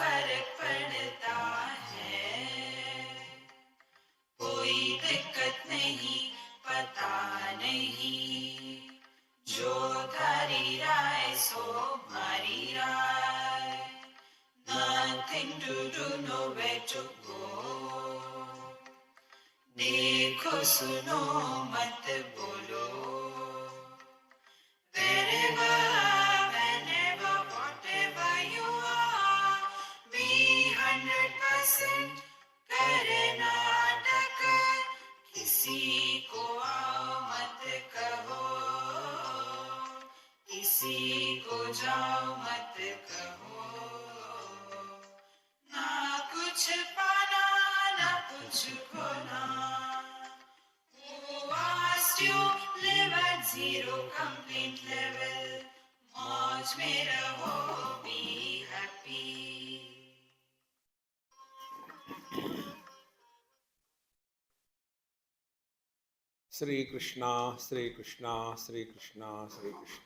फर्क पड़ता है, कोई दिक्कत नहीं, पता नहीं, जो धारी राय सो मारी राय, nothing to do, nowhere to go, देखो सुनो मत बोलो, wherever, whenever, whatever you are, be 100% Karnataka, किसी को आओ मत कहो, किसी को जाओ मत कहो, ना कुछ पाना ना कुछ खोना, who asked you, live at zero complaint level, मौज में रहो, be happy. Sri Krishna, Sri Krishna, Sri Krishna, Sri Krishna.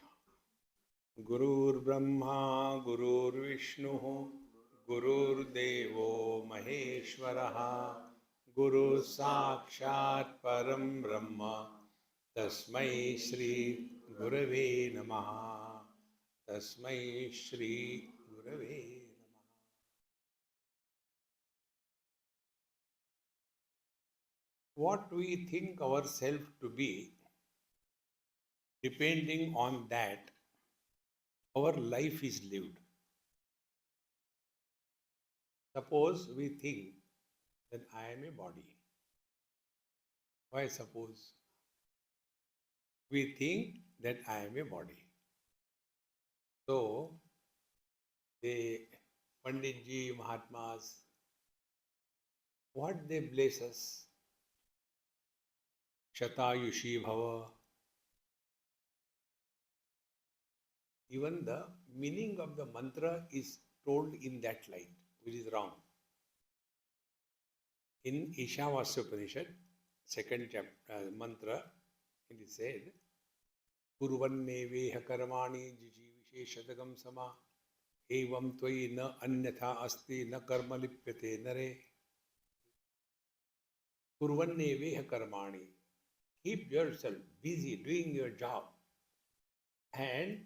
Gurur Brahma, Gurur Vishnu, Gurur Devo Maheshwaraha, Guru Sakshat Param Brahma, Tasmai Shri Gurave Namaha, Tasmai Shri Gurave Namaha. What we think ourselves to be, depending on that, our life is lived. Suppose we think that I am a body. Why suppose? We think that I am a body. So, the Panditji, Mahatmas, what they bless us? Shatayushi Bhava. Even the meaning of the mantra is told in that light, which is wrong. In Ishavasya Upanishad, second chapter, mantra, it is said, Kurvanne veha karmani jijivishe shatagam sama evam tvai na anyatha asti na karma lipyate nare. Kurvanne veha karmani. Keep yourself busy doing your job. And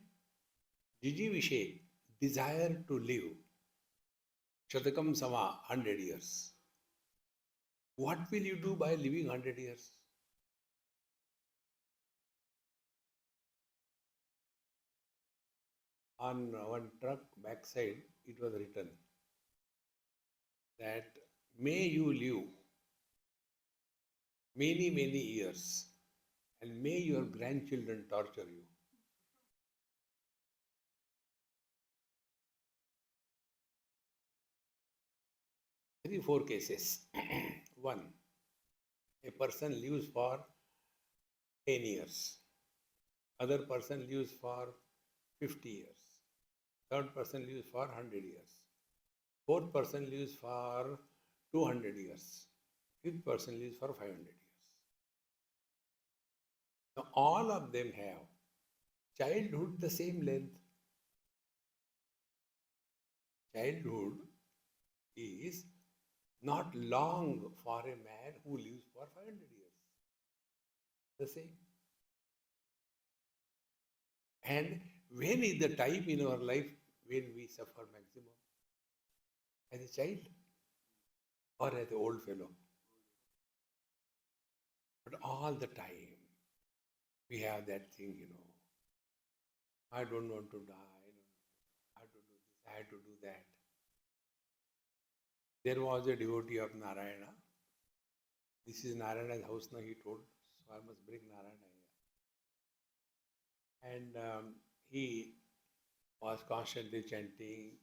jijivishe, desire to live. Shatakam sama, 100 years. What will you do by living 100 years? On one truck backside, it was written that may you live many, many years and may your grandchildren torture you. 3-4 cases. One, a person lives for 10 years. Other person lives for 50 years. Third person lives for 100 years. Fourth person lives for 200 years. Fifth person lives for 500 years. Now all of them have childhood the same length. Childhood is not long for a man who lives for 500 years. The same. And when is the time in our life when we suffer maximum? As a child or as an old fellow? But all the time we have that thing, I don't want to die, I have to do this, I have to do that. There was a devotee of Narayana. This is Narayana's house now, he told, so I must bring Narayana here. And he was constantly chanting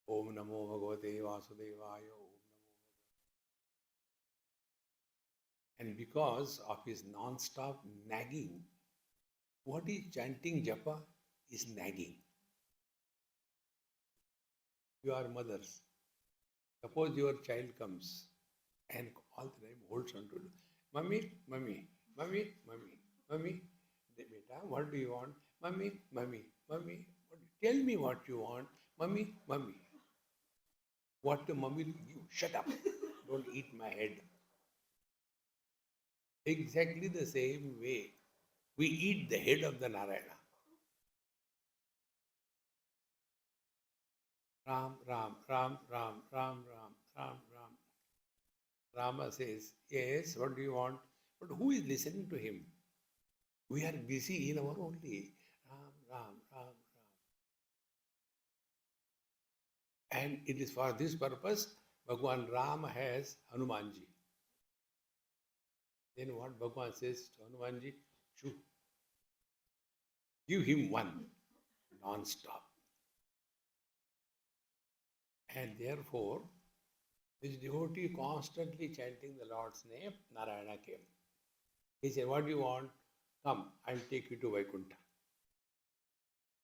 Om Namo Bhagavate Vasudevaya, Om Namo Bhagavate. And because of his non-stop nagging, what is chanting japa is nagging. You are mothers. Suppose your child comes and all the time holds on to you. Mummy, mummy, mummy, mummy, mummy. Beta, what do you want? Mummy, mummy, mummy. Tell me what you want. Mummy, mummy. What the mummy will give? Shut up. Don't eat my head. Exactly the same way we eat the head of the Narayana. Ram, Ram, Ram, Ram, Ram, Ram, Ram, Ram. Rama says, yes, what do you want? But who is listening to him? We are busy in our only Ram, Ram, Ram, Ram. And it is for this purpose Bhagwan Ram has Hanumanji. Then what Bhagwan says to Hanumanji? Shoo, give him one non-stop. And therefore, this devotee constantly chanting the Lord's name, Narayana came. He said, what do you want? Come, I'll take you to Vaikuntha.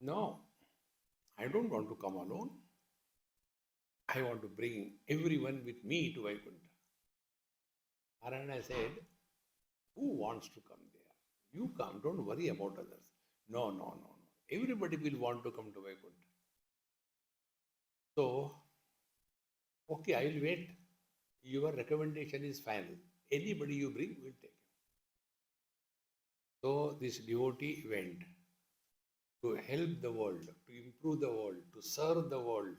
No, I don't want to come alone. I want to bring everyone with me to Vaikuntha. Narayana said, who wants to come there? You come, don't worry about others. No, no, no, no. Everybody will want to come to Vaikuntha. So, okay, I will wait. Your recommendation is final. Anybody you bring, we'll take. So this devotee went to help the world, to improve the world, to serve the world.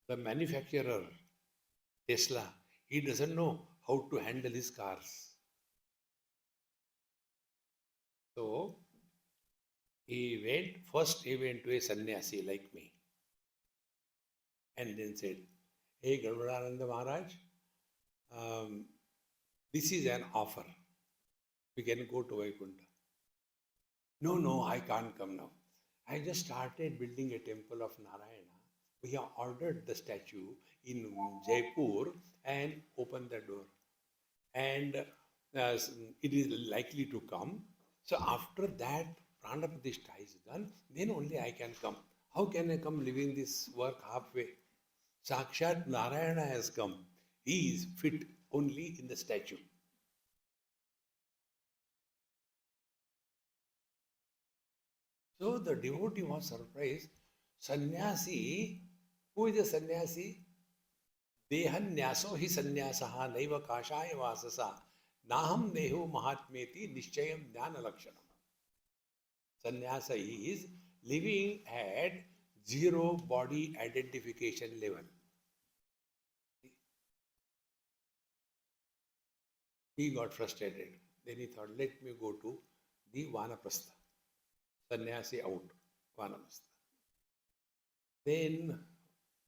The manufacturer, Tesla, he doesn't know how to handle his cars. So first he went to a sannyasi like me. And then said, hey Gadvadananda Maharaj, this is an offer. We can go to Vaikuntha. No, no, I can't come now. I just started building a temple of Narayana. We have ordered the statue in Jaipur and opened the door. And it is likely to come. So after that, Prana Pratishtha is done, then only I can come. How can I come leaving this work halfway? Sakshat Narayana has come. He is fit only in the statue. So the devotee was surprised. Sannyasi, who is a sannyasi? Dehanyaso hi sannyasaha naiva kashaya vasasa naham nehu mahatmeti nishchayam jnana lakshanam. Sannyasa is living at zero body identification level. He got frustrated. Then he thought, let me go to the Vanaprastha. Sannyasi out, Vanaprastha. Then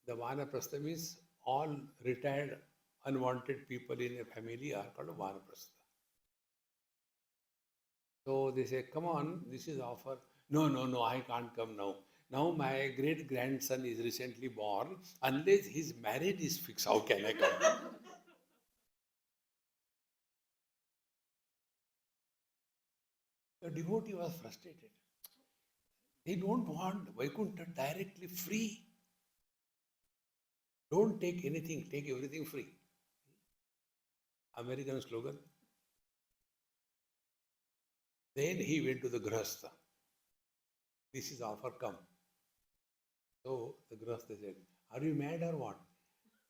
the Vanaprastha means all retired, unwanted people in a family are called Vanaprastha. So they say, come on, this is offer. No, no, no, I can't come now. Now my great grandson is recently born. Unless his marriage is fixed, how can I come? The devotee was frustrated. They don't want Vaikuntha directly free. Don't take anything, take everything free. American slogan. Then he went to the Grahastha. This is offer, come. So the Grahastha said, are you mad or what?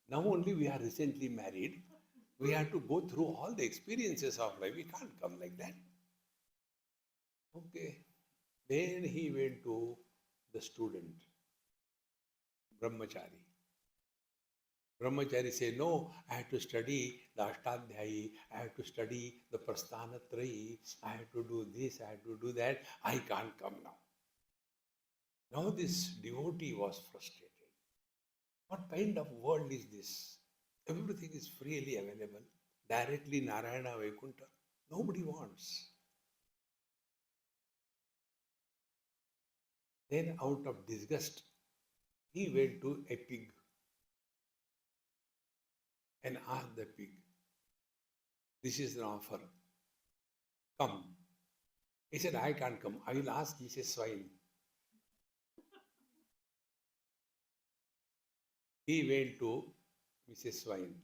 Now only we are recently married. We have to go through all the experiences of life. We can't come like that. Okay. Then he went to the student, Brahmachari. Brahmachari said, no, I have to study the Ashtadhyayi, I have to study the Prasthanatrayi, I have to do this, I have to do that, I can't come now. Now this devotee was frustrated. What kind of world is this? Everything is freely available, directly Narayana Vaikuntha. Nobody wants. Then out of disgust, he went to a pig and asked the pig, this is an offer, come. He said, I can't come. I will ask Mrs. Swine. He went to Mrs. Swine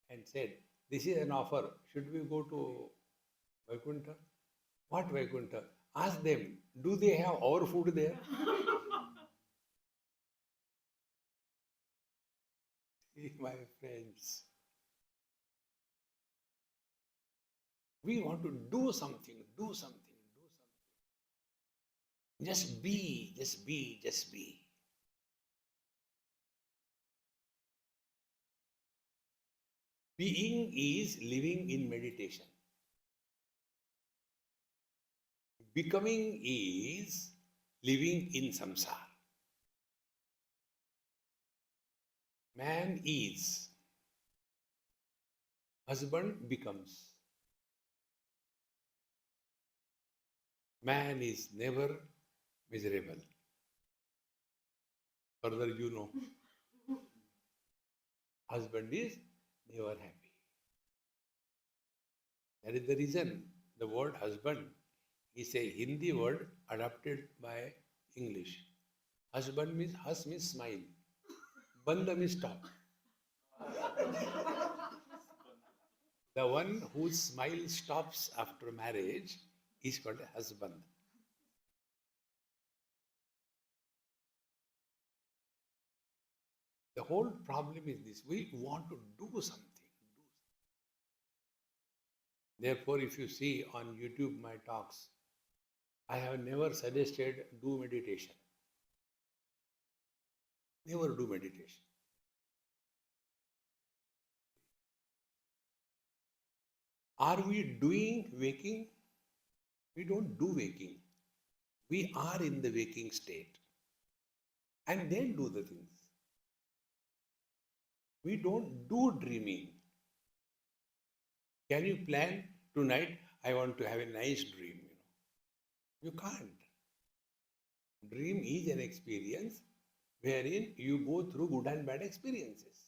and said, this is an offer. Should we go to Vaikuntha? What Vaikuntha? Ask them, do they have our food there? My friends, we want to do something, do something, do something. Just be, just be, just be. Being is living in meditation. Becoming is living in samsara. Man is, husband becomes. Man is never miserable. Further, you know, husband is never happy. That is the reason the word husband is a Hindi word adopted by English. Husband means hus means smile. Banda means stop. The one whose smile stops after marriage is called a husband. The whole problem is this: we want to do something. Therefore, if you see on YouTube my talks, I have never suggested do meditation. Never do meditation. Are we doing waking? We don't do waking. We are in the waking state and then do the things. We don't do dreaming. Can you plan tonight? I want to have a nice dream. You can't. Dream is an experience wherein you go through good and bad experiences.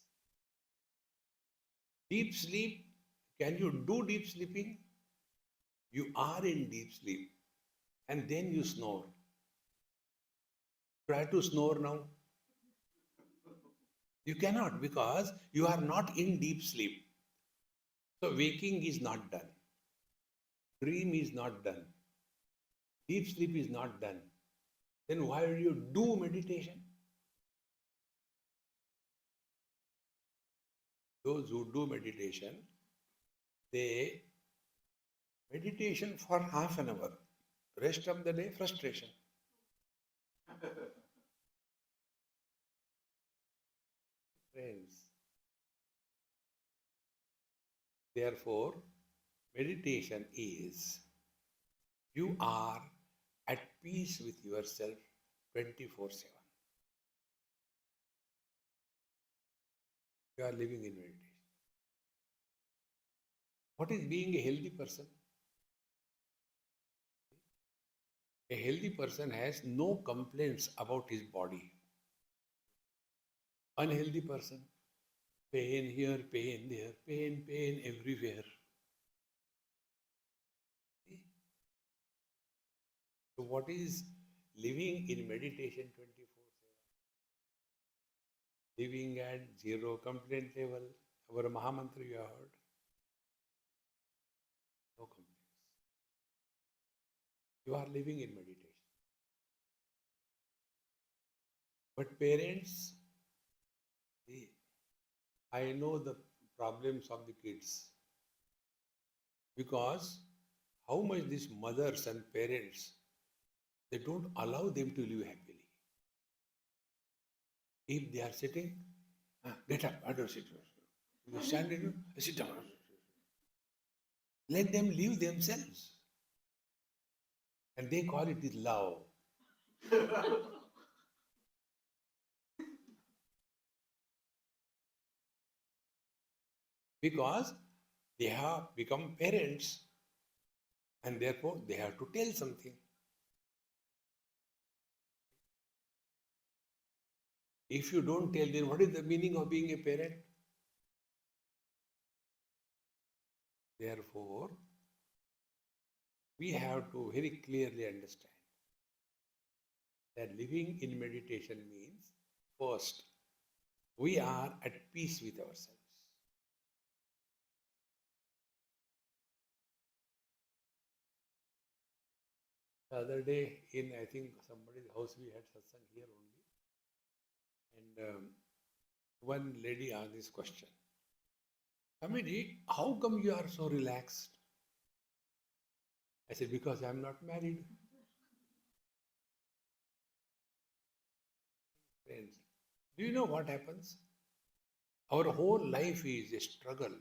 Deep sleep, can you do deep sleeping? You are in deep sleep and then you snore. Try to snore now. You cannot because you are not in deep sleep. So waking is not done. Dream is not done. Deep sleep is not done. Then why do you do meditation? Those who do meditation, they meditation for half an hour. Rest of the day, frustration. Friends. Therefore, meditation is you are at peace with yourself 24/7. You are living in meditation. What is being a healthy person? A healthy person has no complaints about his body. Unhealthy person, pain here, pain there, pain everywhere. So what is living in meditation 24/7? Living at zero complaint level. Our Mahamantra you have heard. No complaints. You are living in meditation. But parents, I know the problems of the kids because how much these mothers and parents, they don't allow them to live happily. If they are sitting, get up, I don't sit. You stand, sit down. Let them live themselves. And they call it is love. Because they have become parents and therefore they have to tell something. If you don't tell, then what is the meaning of being a parent? Therefore, we have to very clearly understand that living in meditation means first, we are at peace with ourselves. The other day in, I think, somebody's house, we had satsang here only. And one lady asked this question. Swamiji, how come you are so relaxed? I said, because I am not married. Friends, do you know what happens? Our whole life is a struggle.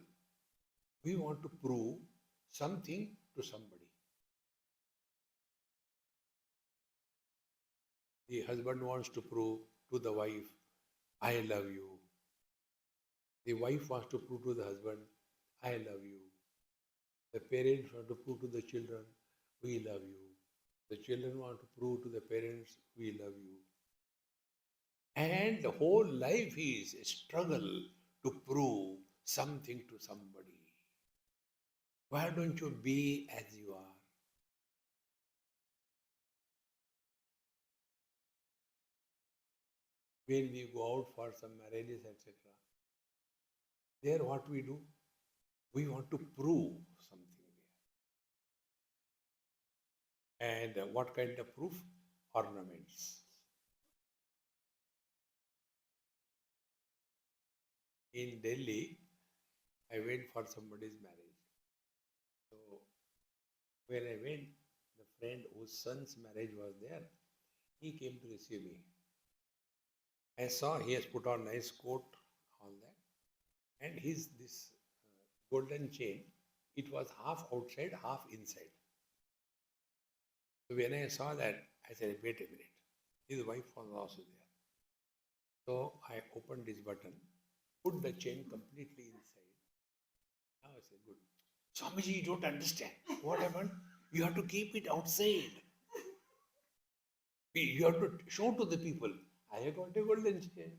We want to prove something to somebody. The husband wants to prove to the wife, I love you. The wife wants to prove to the husband, I love you. The parents want to prove to the children, we love you. The children want to prove to the parents, we love you. And the whole life is a struggle to prove something to somebody. Why don't you be as you are? When we go out for some marriages, etc., there what we do? We want to prove something. And what kind of proof? Ornaments. In Delhi, I went for somebody's marriage. So when I went, the friend whose son's marriage was there, he came to receive me. I saw he has put on nice coat, all that, and his this golden chain, it was half outside, half inside. So when I saw that, I said, wait a minute. His wife was also there. So I opened this button, put the chain completely inside. Now I said, good. Swamiji, you don't understand. What happened? You have to keep it outside. You have to show to the people, I have got a golden chain.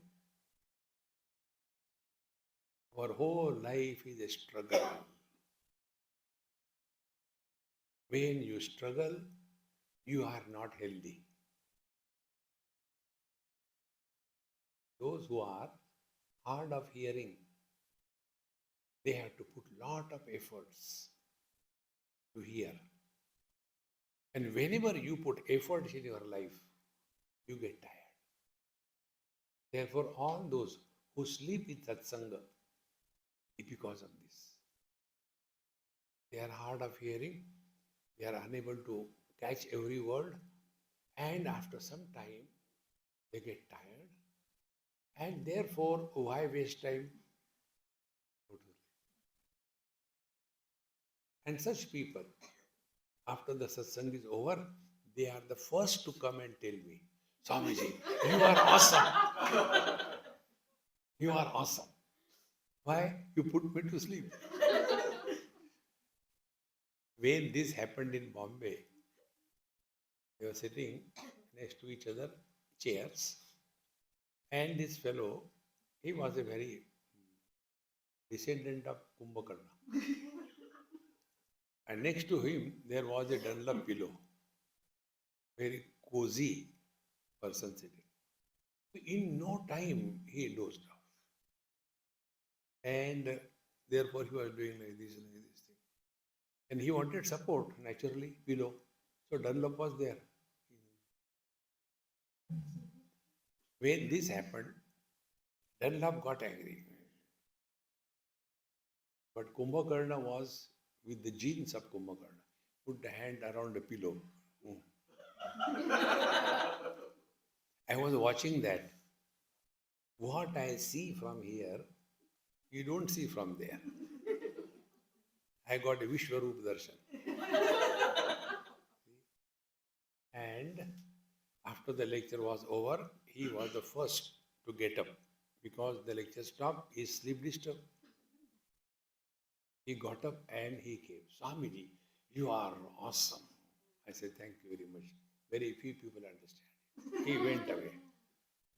Our whole life is a struggle. When you struggle, you are not healthy. Those who are hard of hearing, they have to put lot of efforts to hear. And whenever you put efforts in your life, you get tired. Therefore, all those who sleep in satsanga, it's because of this. They are hard of hearing, they are unable to catch every word, and after some time, they get tired. And therefore, why waste time? And such people, after the satsang is over, they are the first to come and tell me, Swamiji, you are awesome. You are awesome. Why? You put me to sleep. When this happened in Bombay, they were sitting next to each other, chairs, and this fellow, he was a very descendant of Kumbhakarna. And next to him, there was a Dunlop pillow, very cozy person sitting. In no time, he dozed off. And therefore, he was doing like this thing. And he wanted support, naturally, pillow. So Dunlop was there. When this happened, Dunlop got angry. But Kumbhakarna was with the genes of Kumbhakarna. Put the hand around the pillow. I was watching that. What I see from here, you don't see from there. I got a Vishwaroop darshan. And after the lecture was over, he was the first to get up because the lecture stopped, his sleep disturbed. He got up and he came. Swamiji, you are awesome. I said, thank you very much. Very few people understand. He went away.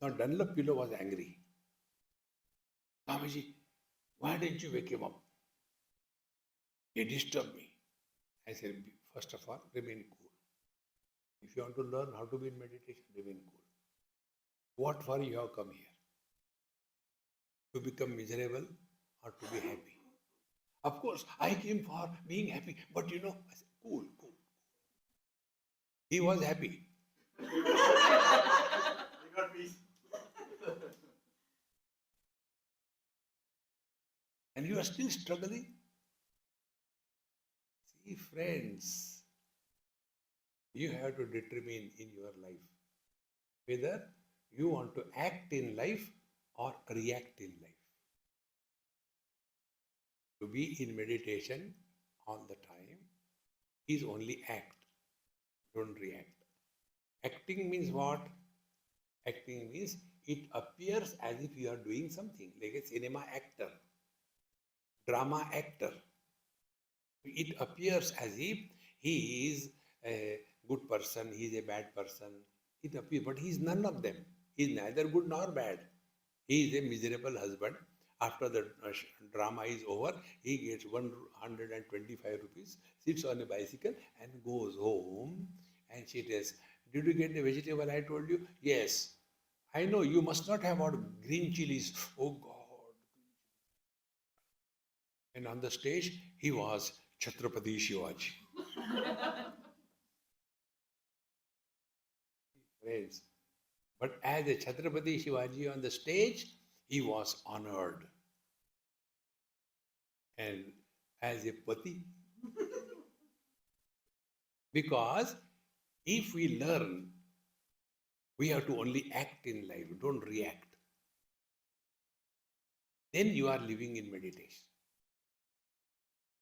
Now Dunlop pillow was angry. Swamiji, why didn't you wake him up? He disturbed me. I said, first of all, remain cool. If you want to learn how to be in meditation, remain cool. What for you have come here? To become miserable or to be happy? Of course, I came for being happy, but I said, cool. He was happy. You got peace. and you are still struggling. See, friends, you have to determine in your life whether you want to act in life or react in life. To be in meditation all the time is only act, don't react. Acting means what? Acting means it appears as if you are doing something, like a cinema actor, drama actor. It appears as if he is a good person, he is a bad person. It appears, but he is none of them. He is neither good nor bad. He is a miserable husband. After the drama is over, he gets 125 rupees, sits on a bicycle and goes home. And she says, "Did you get the vegetable I told you?" "Yes." "I know, you must not have ordered green chilies." "Oh God." And on the stage, he was Chhatrapati Shivaji. Friends. But as a Chhatrapati Shivaji on the stage, he was honored. And as a Pati, because if we learn, we have to only act in life, don't react. Then you are living in meditation.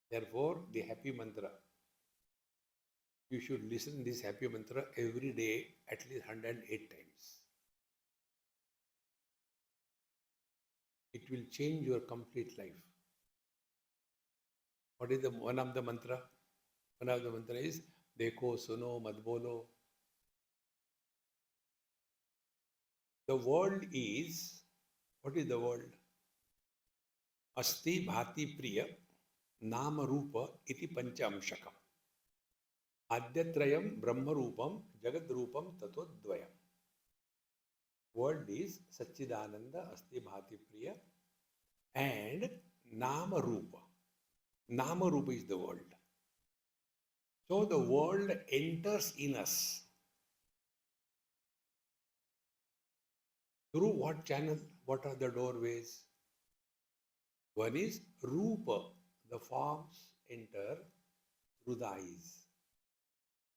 Therefore, the happy mantra, you should listen this happy mantra every day at least 108 times. It will change your complete life. What is the one of the mantra? One of the mantra is Dekho, Suno, Mat Bolo. The world is, what is the world? Asti Bhati Priya Nama Rupa Iti Panchamshakam. Adyatrayam Brahma Rupam Jagat Rupam Tatodvayam. World is Satchidananda Asti Bhati Priya and Nama Rupa. Nama Rupa is the world. So the world enters in us. Through what channel? What are the doorways? One is Rupa. The forms enter through the eyes.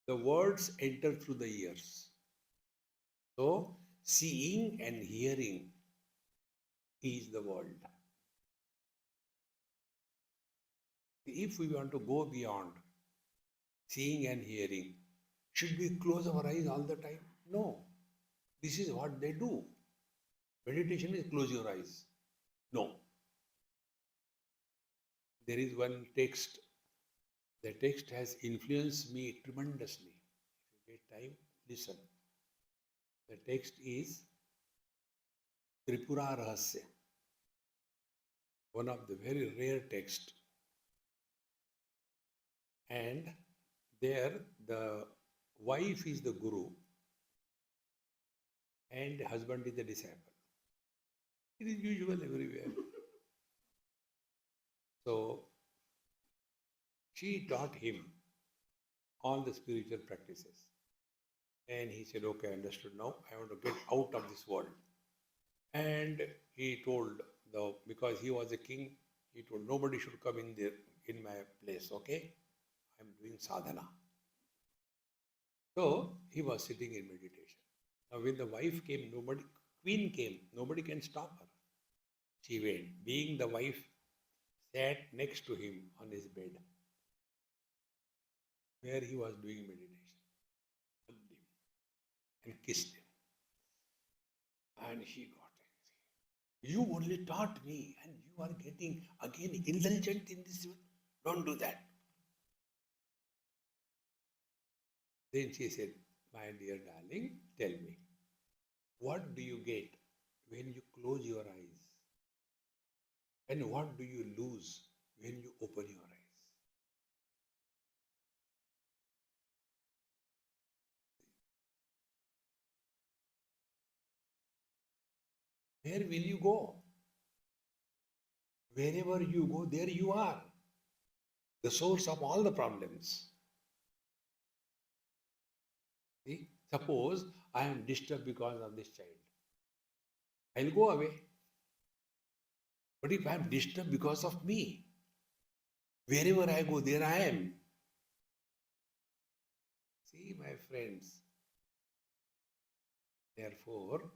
The words enter through the ears. So, seeing and hearing is the world. If we want to go beyond seeing and hearing, should we close our eyes all the time? No. This is what they do. Meditation is close your eyes. No. There is one text. The text has influenced me tremendously. If you get time, listen. The text is Tripura Rahasya, one of the very rare texts. And there the wife is the guru and husband is the disciple. It is usual everywhere. So she taught him all the spiritual practices. And he said, "Okay, understood now. I want to get out of this world." And he told because he was a king, he told nobody should come in there in my place, okay? I'm doing sadhana. So he was sitting in meditation. Now when the wife came, queen came, nobody can stop her. She went. Being the wife, sat next to him on his bed, where he was doing meditation, hugged him and kissed him. And he got angry. "You only taught me and you are getting again indulgent in this. Don't do that." Then she said, "My dear darling, tell me, what do you get when you close your eyes? And what do you lose when you open your eyes?" Where will you go? Wherever you go, there you are. The source of all the problems. See? Suppose I am disturbed because of this child. I'll go away. But if I am disturbed because of me, wherever I go, there I am. See, my friends, therefore,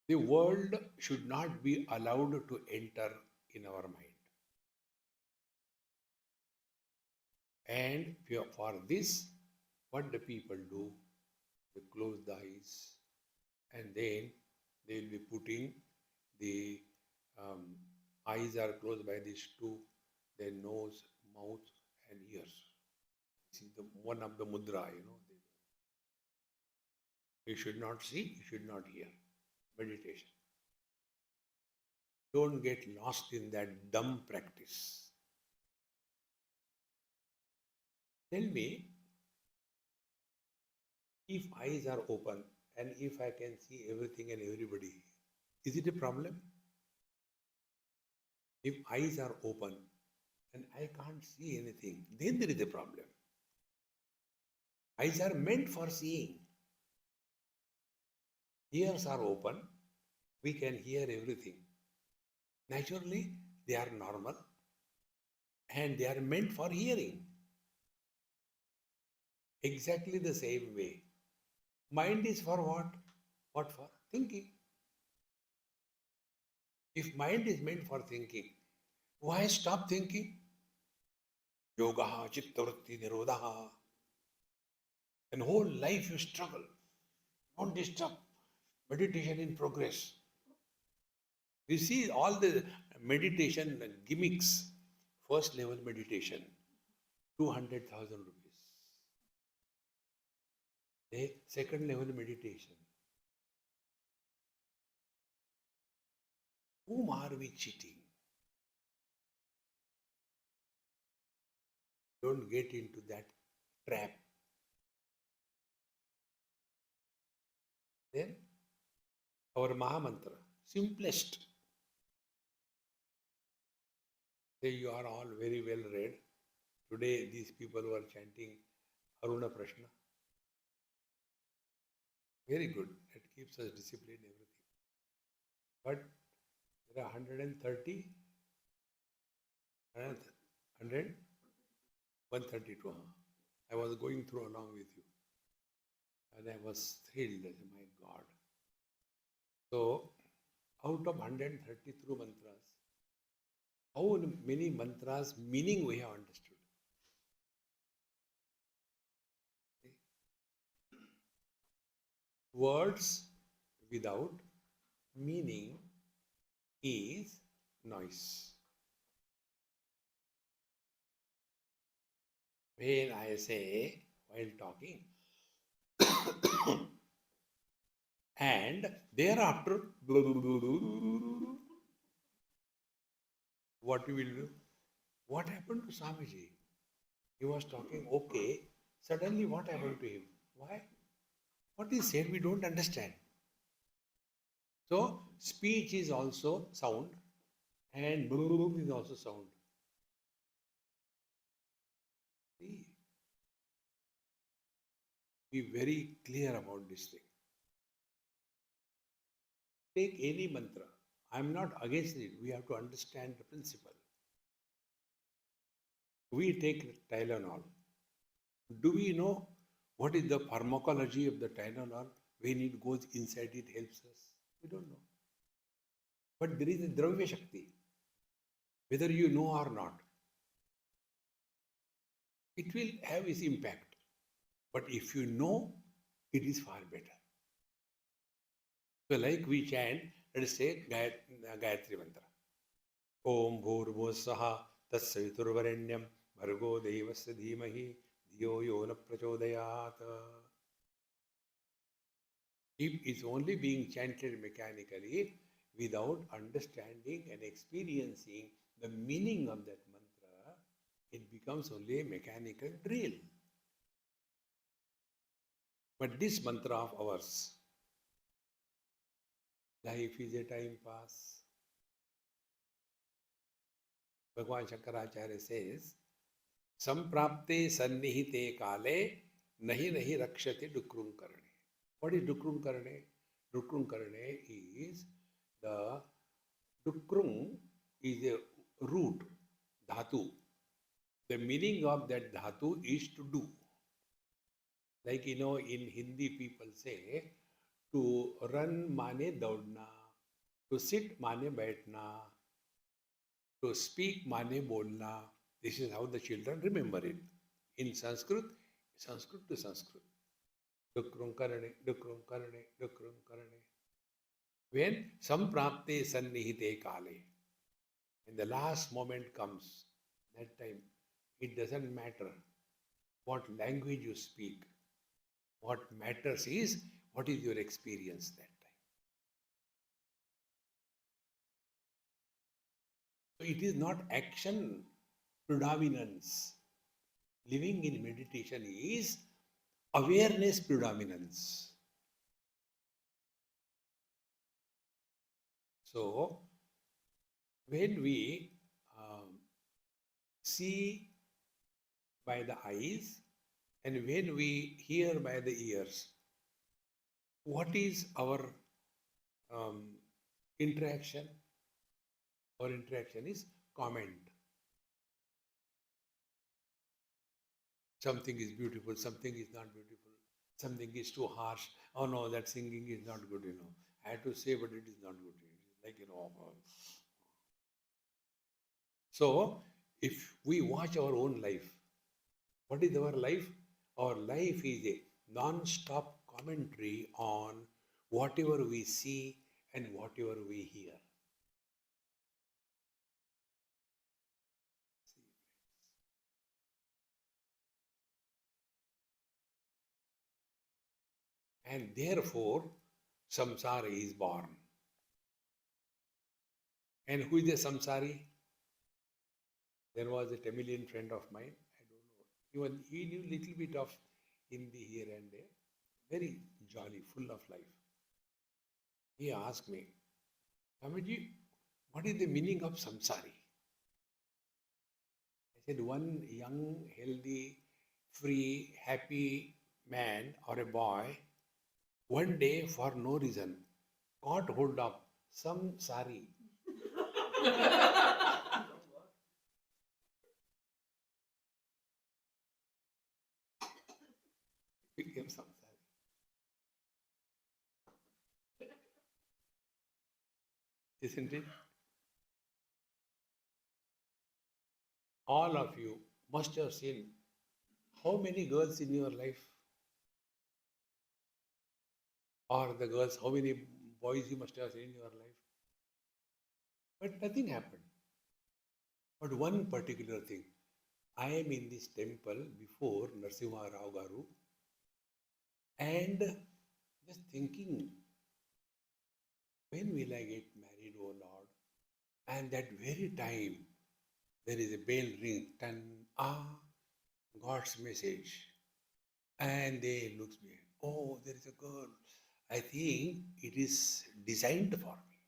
the world should not be allowed to enter in our mind. And for this, what the people do, they close the eyes and then they will be putting the eyes are closed by these two, their nose, mouth, and ears. See the one of the mudra, You should not see, you should not hear. Meditation. Don't get lost in that dumb practice. Tell me, if eyes are open and if I can see everything and everybody, is it a problem? If eyes are open and I can't see anything, then there is a problem. Eyes are meant for seeing. Ears are open, we can hear everything. Naturally, they are normal and they are meant for hearing. Exactly the same way. Mind is for what? What for? Thinking. If mind is meant for thinking, why stop thinking? Yoga, chittavritti, nirodha. And whole life you struggle. Don't disturb. Meditation in progress. You see all the meditation gimmicks. First level meditation, 200,000 rupees. The second level meditation. Whom are we cheating? Don't get into that trap. Then our Mahamantra, simplest. Say you are all very well read. Today these people were chanting Aruna Prashna. Very good. It keeps us disciplined, everything. But there are 130, 100, 132. I was going through along with you. And I was thrilled. I said, my God. So, out of 133 mantras, how many mantras meaning we have understood? Words without meaning is noise. When I say while talking, and thereafter, what we will do? What happened to Swamiji? He was talking, okay. Suddenly, what happened to him? Why? What he said, we don't understand. So, speech is also sound, and is also sound. See, be very clear about this thing. Take any mantra. I am not against it. We have to understand the principle. We take Tylenol. Do we know what is the pharmacology of the Tylenol? When it goes inside, it helps us. We don't know. But there is a Dravya Shakti. Whether you know or not, it will have its impact. But if you know, it is far better. So like we chant, let us say Gayatri Mantra. Om Bhurvussaha Tatsaviturvarenyam Bhargo Devasya Dhimahi Dhiyo Yona Prachodayat. If it's only being chanted mechanically without understanding and experiencing the meaning of that mantra, it becomes only a mechanical drill. But this mantra of ours, life is a time pass. Bhagavan Shankaracharya says, Samprapte sannihite kale nahi nahi rakshate dukrum karane. What is dukrum karane? Dukrum karane is the Tukrung is a root, dhatu. The meaning of that dhatu is to do. Like in Hindi people say, to run mane daudna, to sit mane baithna, to speak mane bolna. This is how the children remember it. In Sanskrit, Sanskrit to Sanskrit. Dukrum karane, dukrum karane, dukrum karane. When samprapte sannihite kale, when the last moment comes, that time, it doesn't matter what language you speak. What matters is what is your experience that time. So it is not action predominance. Living in meditation is awareness predominance. So when we see by the eyes and when we hear by the ears, what is our interaction? Our interaction is comment. Something is beautiful, something is not beautiful, something is too harsh. Oh no, that singing is not good, I had to say, but it is not good. Like, So, if we watch our own life, what is our life? Our life is a non-stop commentary on whatever we see and whatever we hear. And therefore, samsara is born. And who is the samsari? There was a Tamilian friend of mine, I don't know, he knew little bit of Hindi here and there, very jolly, full of life. He asked me, Swamiji, what is the meaning of samsari? I said, one young, healthy, free, happy man or a boy, one day for no reason, caught hold of some sari. Became samsari. Isn't it? All of you must have seen how many girls in your life, or the girls, how many boys you must have seen in your life. But nothing happened. But one particular thing, I am in this temple before Narasimha Rao Garu and just thinking, when will I get married, oh Lord? And that very time, there is a bell ring, tan, God's message. And they looks me, oh, there is a girl. I think it is designed for me.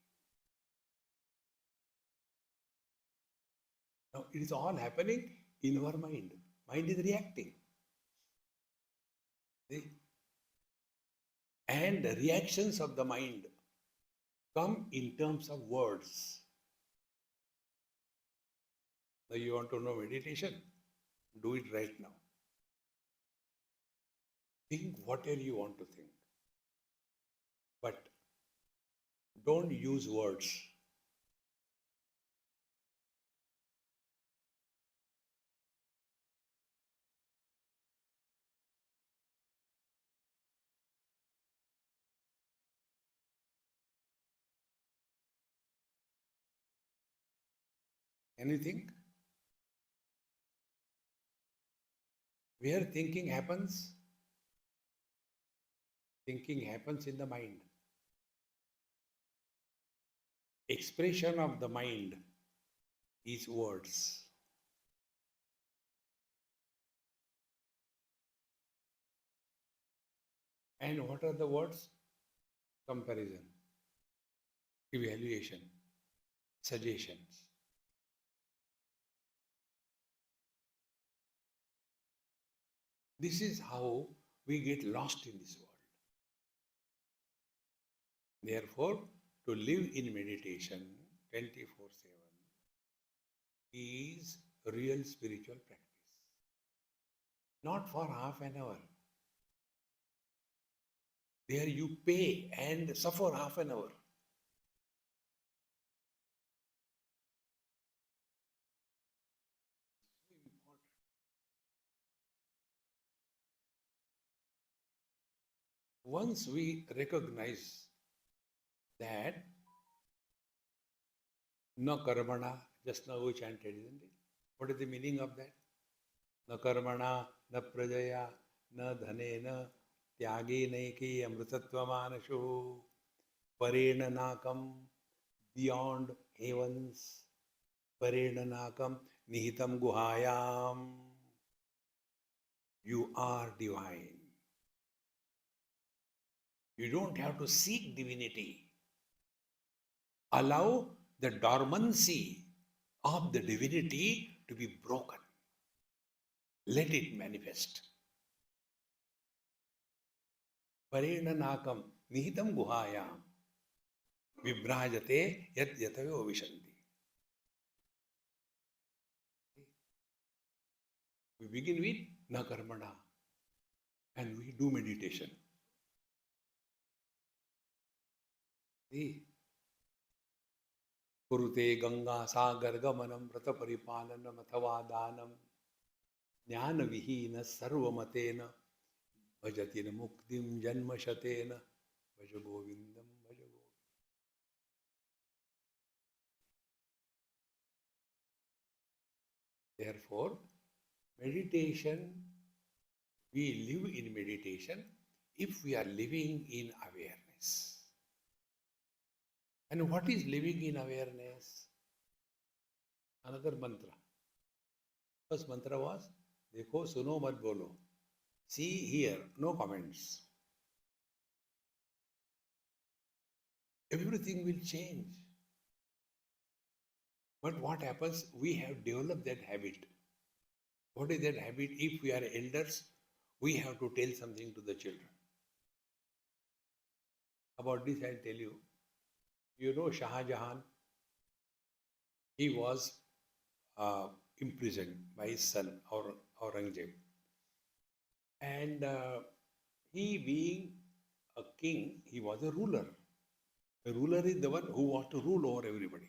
Now, it is all happening in our mind. Mind is reacting. See? And the reactions of the mind come in terms of words. Now, you want to know meditation? Do it right now. Think whatever you want to think. But don't use words. Anything? Where thinking happens in the mind. Expression of the mind is words. And what are the words? Comparison, evaluation, suggestions. This is how we get lost in this world. Therefore, to live in meditation, 24/7 is real spiritual practice. Not for half an hour. There you pay and suffer half an hour. Once we recognize that na karmana, just now we chanted, isn't it? What is the meaning of that? Na karmana, na prajaya, na dhanena, tyage naiki amritatvamanshu, parena nakam, beyond heavens, parena nakam, nihitam guhayam. You are divine. You don't have to seek divinity. Allow the dormancy of the divinity to be broken. Let it manifest. Parena nakam nihitam guhayam vibrajate yat yatayo vishanti. We begin with na karmana and we do meditation. See? Kurute Ganga Sagar Gamanam Vrata Paripalanam Athava Danam Jnana Vihina Sarvamatena Bhajatina Muktim Janma Shatena Bhaja Govindam Bhaja Govindam. Therefore, meditation, we live in meditation if we are living in awareness. And what is living in awareness? Another mantra. First mantra was, Dekho suno mat bolo. See, hear, no comments. Everything will change. But what happens? We have developed that habit. What is that habit? If we are elders, we have to tell something to the children. About this I'll tell you. You know Shah Jahan, he was imprisoned by his son Aurangzeb. And he being a king, he was a ruler. A ruler is the one who wants to rule over everybody.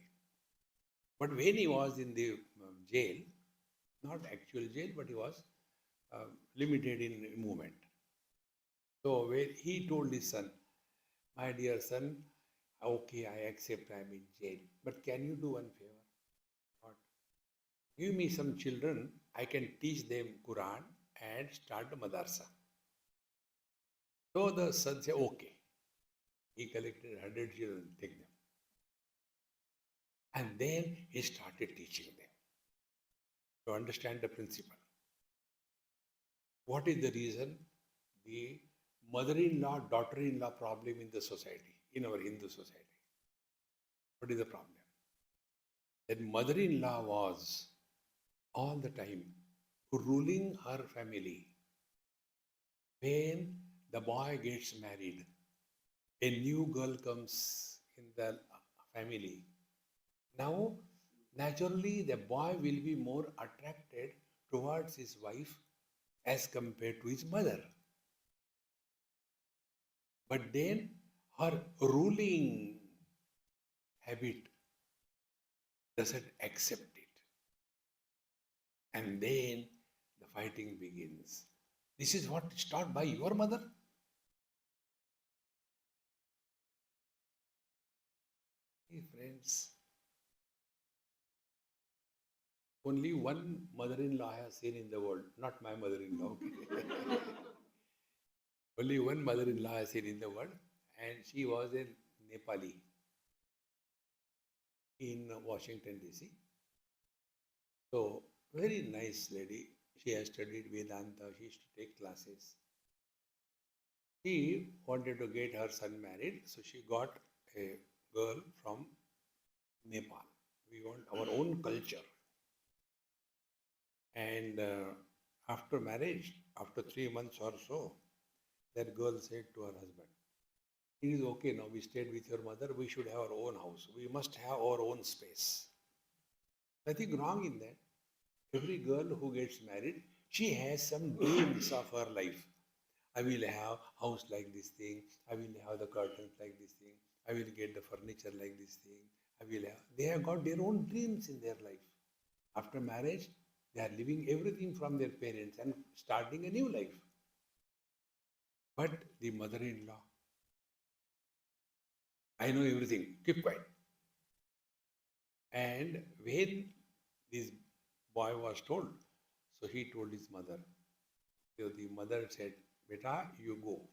But when he was in the jail, not actual jail, but he was limited in movement. So when he told his son, my dear son, okay, I accept I am in jail, but can you do one favor? What? Give me some children, I can teach them Quran and start a madrasa. So the son said, okay. He collected 100 children, take them. And then he started teaching them to understand the principle. What is the reason? The mother-in-law, daughter-in-law problem in the society, in our Hindu society. What is the problem? That mother-in-law was all the time ruling her family. When the boy gets married, a new girl comes in the family. Now, naturally, the boy will be more attracted towards his wife as compared to his mother. But then her ruling habit doesn't accept it. And then the fighting begins. This is what is taught by your mother. Hey friends, only one mother-in-law I have seen in the world, not my mother-in-law. Okay? Only one mother-in-law I have seen in the world, and she was a Nepali in Washington, D.C. So, very nice lady. She has studied Vedanta, she used to take classes. She wanted to get her son married, so she got a girl from Nepal. We want our own culture. And after marriage, after 3 months or so, that girl said to her husband, It is okay now, we stayed with your mother, we should have our own house. We must have our own space. Nothing wrong in that. Every girl who gets married, she has some dreams of her life. I will have house like this thing. I will have the curtains like this thing. I will get the furniture like this thing. I will have. They have got their own dreams in their life. After marriage, they are leaving everything from their parents and starting a new life. But the mother-in-law, I know everything. Keep quiet. And when this boy was told, so he told his mother. So the mother said, "Beta, you go.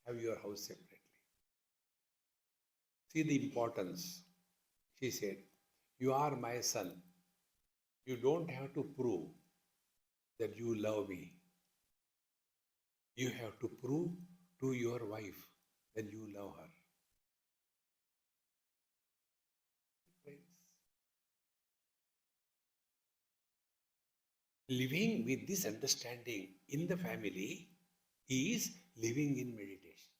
Have your house separately." See the importance. She said, "You are my son. You don't have to prove that you love me. You have to prove to your wife that you love her." Living with this understanding in the family is living in meditation.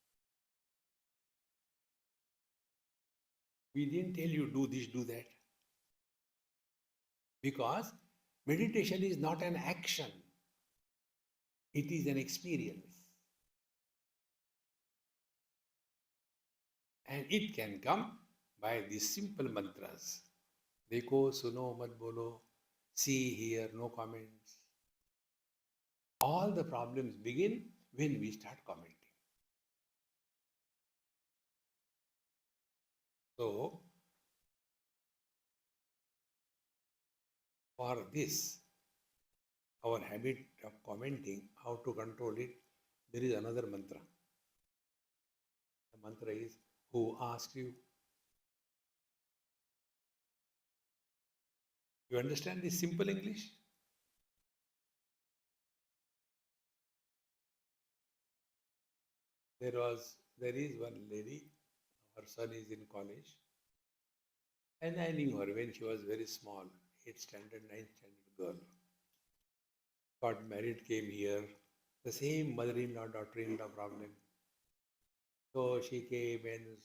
We didn't tell you do this, do that. Because meditation is not an action, it is an experience. And it can come by these simple mantras. Dekho, suno, mat bolo, see, hear, no comments. All the problems begin when we start commenting. So, for this, our habit of commenting, how to control it, there is another mantra. The mantra is, who asked you? You understand this simple English? There is one lady, her son is in college, and I knew her when she was very small, 8th standard, 9th standard girl. Got married, came here, the same mother-in-law, daughter-in-law problem. So she came and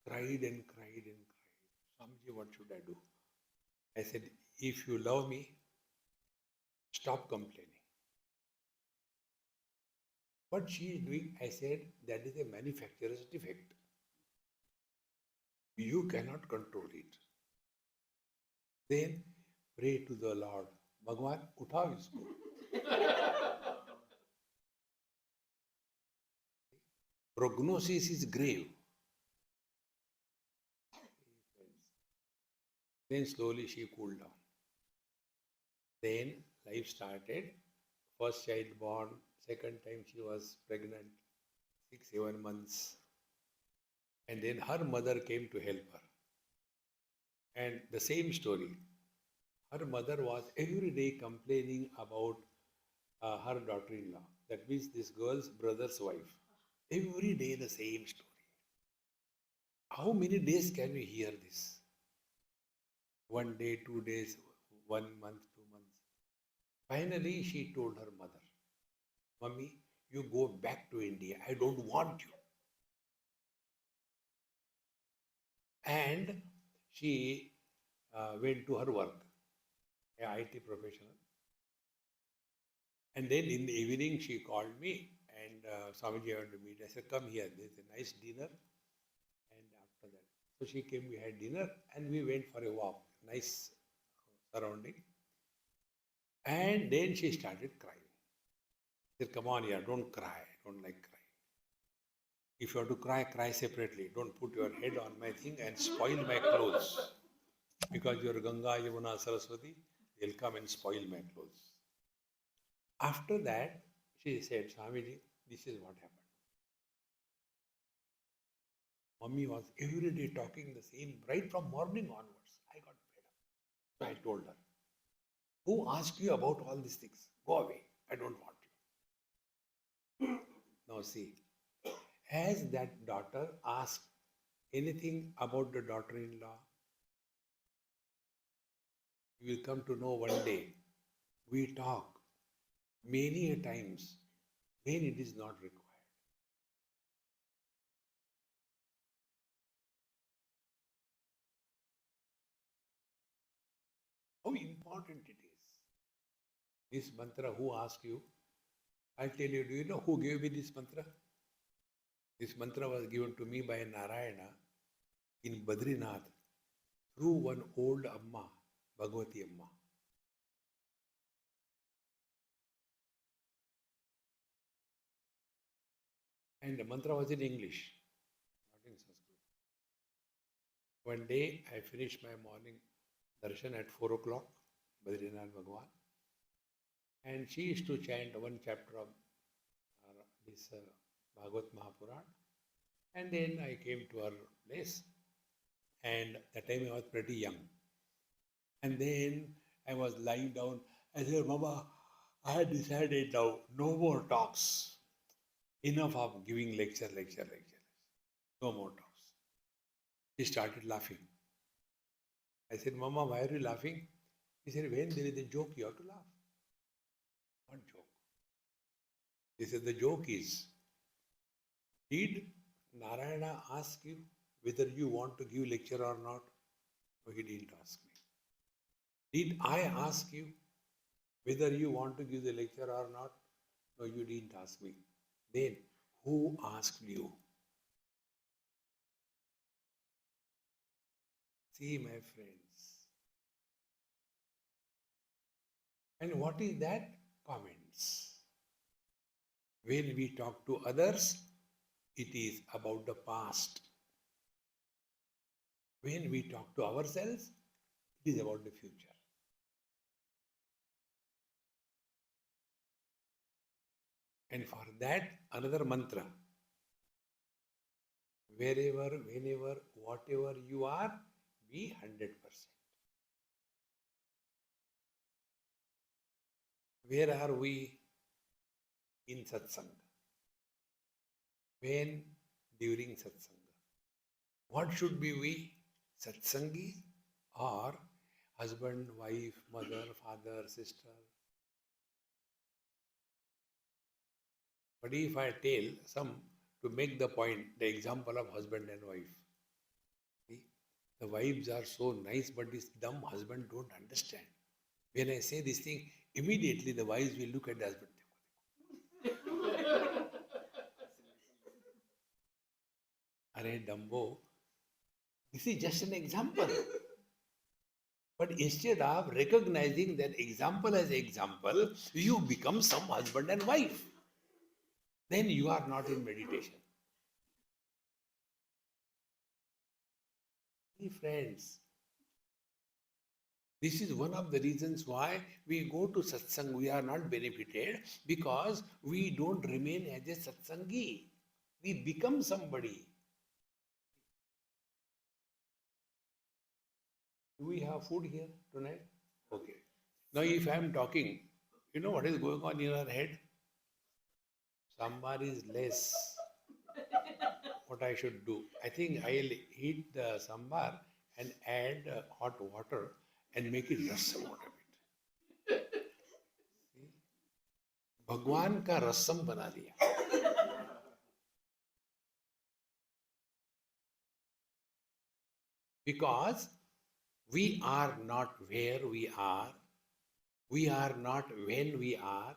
cried and cried and cried. Swamiji, what should I do? I said, if you love me, stop complaining. What she is doing, I said, that is a manufacturer's defect. You cannot control it. Then pray to the Lord. Bhagwan, उठाओ इसको. Prognosis is grave. Then slowly she cooled down. Then life started. First child born. Second time she was pregnant. 6-7 months. And then her mother came to help her. And the same story. Her mother was every day complaining about her daughter-in-law. That means this girl's brother's wife. Every day the same story. How many days can we hear this? 1 day, 2 days, 1 month, 2 months. Finally, she told her mother, Mummy, you go back to India. I don't want you. And she went to her work, an IT professional. And then in the evening, she called me and Swamiji, I want to meet. I said, come here. There's a nice dinner. And after that, so she came, we had dinner and we went for a walk. Nice surrounding. And then she started crying. She said, come on here, don't cry. I don't like crying. If you have to cry, cry separately. Don't put your head on my thing and spoil my clothes. Because you're Ganga, Yamuna, Saraswati, they'll come and spoil my clothes. After that, she said, Swamiji, this is what happened. Mummy was every day talking the same, right from morning onwards. I got fed up. So I told her, who asked you about all these things? Go away. I don't want you. Now see, has that daughter asked anything about the daughter-in-law? You will come to know one day. We talk many a times when it is not required. How important it is. This mantra, who asked you? I'll tell you, do you know who gave me this mantra? This mantra was given to me by Narayana in Badrinath through one old Amma, Bhagavati Amma. And the mantra was in English, not in Sanskrit. One day I finished my morning darshan at 4 o'clock, Badrinath Bhagwan. And she used to chant one chapter of this Bhagavat Mahapuran. And then I came to her place. And that time I was pretty young. And then I was lying down. I said, Mama, I had decided now, no more talks. Enough of giving lecture. No more talks. She started laughing. I said, Mama, why are you laughing? He said, when there is a joke, you have to laugh. What joke? He said, the joke is, did Narayana ask you whether you want to give lecture or not? No, he didn't ask me. Did I ask you whether you want to give the lecture or not? No, you didn't ask me. Then, who asked you? See, my friends. And what is that? Comments. When we talk to others, it is about the past. When we talk to ourselves, it is about the future. And for that, another mantra. Wherever, whenever, whatever you are, be 100%. Where are we? In satsang. When? During satsang. What should be we? Satsangi or husband, wife, mother, father, sister? But if I tell some to make the point, the example of husband and wife. See, the wives are so nice, but this dumb husband don't understand. When I say this thing, immediately the wives will look at the husband. Arey Dumbo, this is just an example. But instead of recognizing that example as example, you become some husband and wife. Then you are not in meditation. Hey friends, this is one of the reasons why we go to satsang. We are not benefited because we don't remain as a satsangi. We become somebody. Do we have food here tonight? Okay. Now if I am talking, you know what is going on in our head? Sambar is less. What I should do? I think I'll heat the sambar and add hot water and make it rasam out of it. See? भगवान का रसम बना लिया. Because we are not where we are not when we are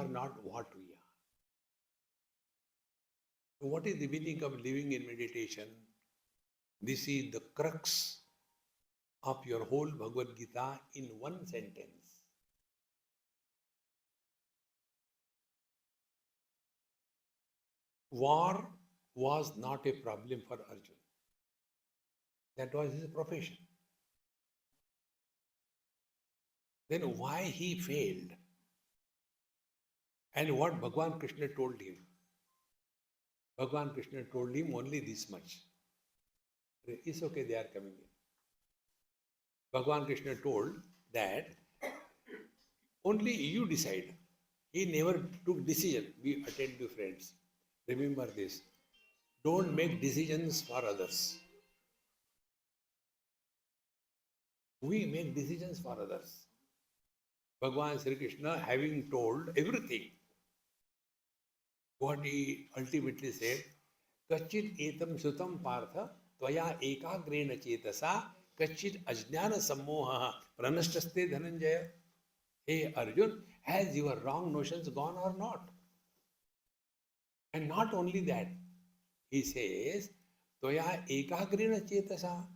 not what we are. So what is the meaning of living in meditation? This is the crux of your whole Bhagavad Gita in one sentence. War was not a problem for Arjuna. That was his profession. Then why he failed? And what Bhagavan Krishna told him? Bhagavan Krishna told him only this much. It's okay, they are coming in. Bhagavan Krishna told that only you decide. He never took decision. We attend to friends. Remember this. Don't make decisions for others. We make decisions for others. Bhagavan Sri Krishna having told everything, what he ultimately said, Kachit etam sutam partha tvaya ekagrena chetasa kachit ajnana sammoha pranashtaste dhananjaya. Hey Arjun, has your wrong notions gone or not? And not only that, he says, Toya ekagrina chetasa.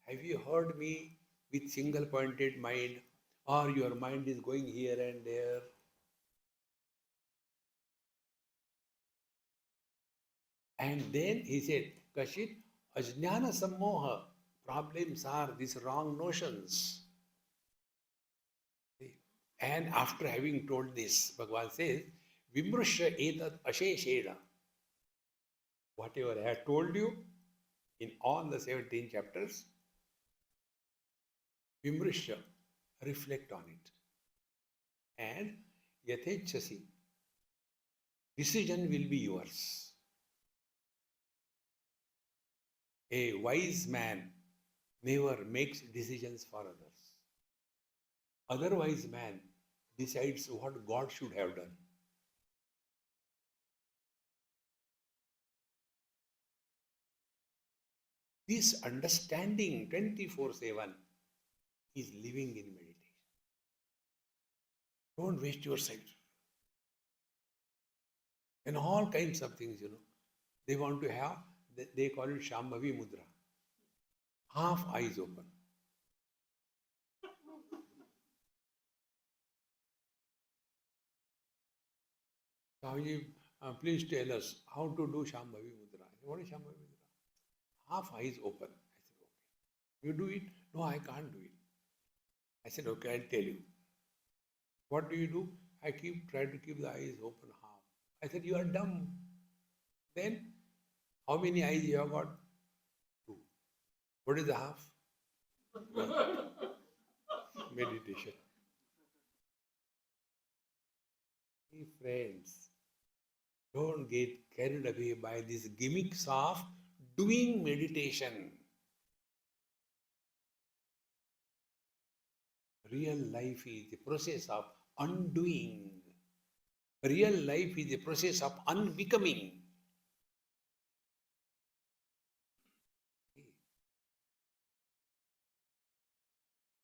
Have you heard me with single pointed mind? Or your mind is going here and there? And then he said, Kashit, ajnana sammoha. Problems are these wrong notions. And after having told this, Bhagavan says, Vimrushya etat ashesheda. Whatever I have told you in all the 17 chapters, Vimrushya, reflect on it. And Yathechasi, decision will be yours. A wise man never makes decisions for others. Otherwise, man decides what God should have done. This understanding 24/7 is living in meditation. Don't waste your sight. And all kinds of things, they want to have, they call it Shambhavi Mudra. Half eyes open. Swamiji, please tell us how to do Shambhavi Mudra. I said, what is Shambhavi Mudra? Half eyes open. I said, okay. You do it? No, I can't do it. I said, okay, I'll tell you. What do? I try to keep the eyes open half. I said, you are dumb. Then, how many eyes you have got? 2. What is the half? 1. Meditation. Hey friends, don't get carried away by these gimmicks of doing meditation. Real life is the process of undoing. Real life is the process of unbecoming.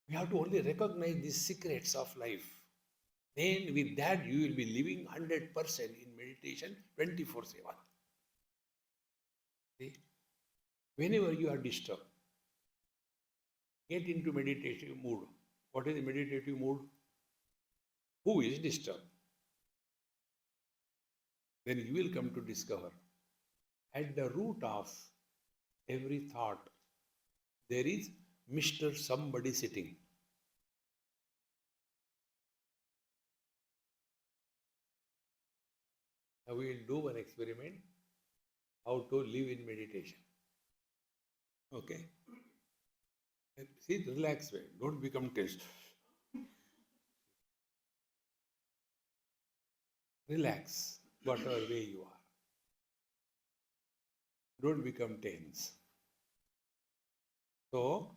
We have to only recognize these secrets of life. Then with that you will be living 100% in meditation 24/7. See? Whenever you are disturbed, get into meditative mood. What is the meditative mood? Who is disturbed? Then you will come to discover at the root of every thought there is Mr. Somebody sitting. Now we will do one experiment how to live in meditation. Okay? And see, relax way. Don't become tense. Relax, whatever way you are. Don't become tense. So,